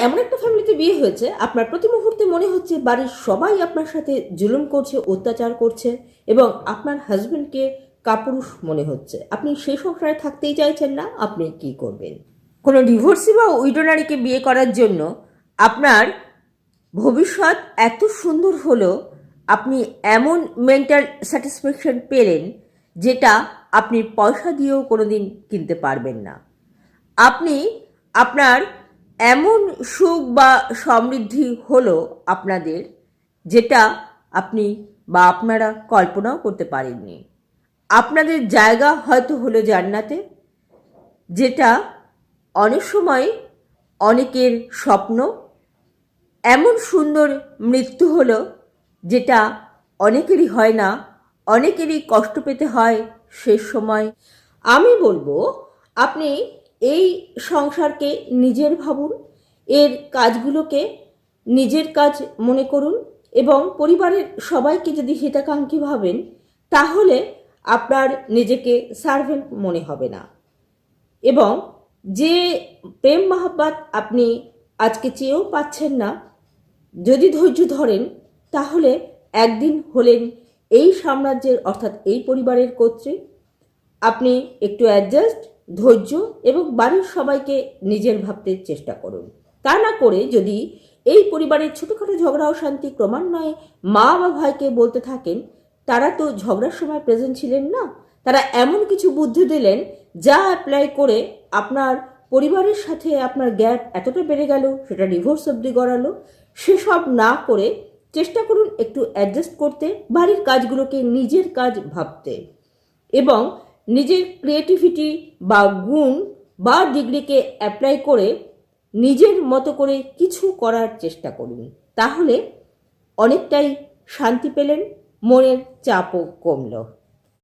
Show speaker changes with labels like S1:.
S1: এমন একটা ফ্যামিলিতে বিয়ে হয়েছে, আপনার প্রতি মুহূর্তে মনে হচ্ছে বাড়ির সবাই আপনার সাথে জুলুম করছে, অত্যাচার করছে, এবং আপনার হাজবেন্ডকে কাপুরুষ মনে হচ্ছে। আপনি সেই সংসারে থাকতেই চাইছেন না। আপনি কি করবেন? কোনো ডিভোর্সি বা উইডো নারীকে বিয়ে করার জন্য আপনার ভবিষ্যৎ এত সুন্দর হলো, আপনি এমন মেন্টাল স্যাটিসফ্যাকশন পেলেন যেটা আপনি পয়সা দিয়েও কোনোদিন কিনতে পারবেন না। আপনি আপনার এমন সুখ বা সমৃদ্ধি হলো আপনাদের, যেটা আপনি বা আপনারা কল্পনাও করতে পারেননি। আপনাদের জায়গা হয়তো হলো জান্নাতে, যেটা অনেক সময় অনেকের স্বপ্ন। এমন সুন্দর মৃত্যু হলো যেটা অনেকেরই হয় না, অনেকেরই কষ্ট পেতে হয় শেষ সময়। আমি বলবো, আপনি এই সংসারকে নিজের ভাবুন, এর কাজগুলোকে নিজের কাজ মনে করুন, এবং পরিবারের সবাইকে যদি হিতাকাঙ্ক্ষী ভাবেন, তাহলে আপনার নিজেকে সার্ভেন্ট মনে হবে না। এবং যে প্রেম মহাব্বত আপনি আজকে চেয়েও পাচ্ছেন না, যদি ধৈর্য ধরেন তাহলে একদিন হলেন এই সাম্রাজ্যের অর্থাৎ এই পরিবারের কর্ত্রী। আপনি একটু অ্যাডজাস্ট, ধৈর্য এবং বাড়ির সবাইকে নিজের ভাবতে চেষ্টা করুন। তা না করে যদি এই পরিবারের ছোটোখাটো ঝগড়া অশান্তি ক্রমান্বয়ে মা বা ভাইকে বলতে থাকেন, তারা তো ঝগড়ার সময় প্রেজেন্ট ছিলেন না, তারা এমন কিছু বুদ্ধি দিলেন যা অ্যাপ্লাই করে আপনার পরিবারের সাথে আপনার গ্যাপ এতটা বেড়ে গেল, সেটা ডিভোর্স অবধি গড়ালো। সেসব না করে চেষ্টা করুন একটু অ্যাডজাস্ট করতে, বাড়ির কাজগুলোকে নিজের কাজ ভাবতে, এবং নিজের ক্রিয়েটিভিটি বা গুণ বা ডিগ্রিকে অ্যাপ্লাই করে নিজের মতো করে কিছু করার চেষ্টা করুন। তাহলে অনেকটাই শান্তি পেলেন, মনের চাপও কমল।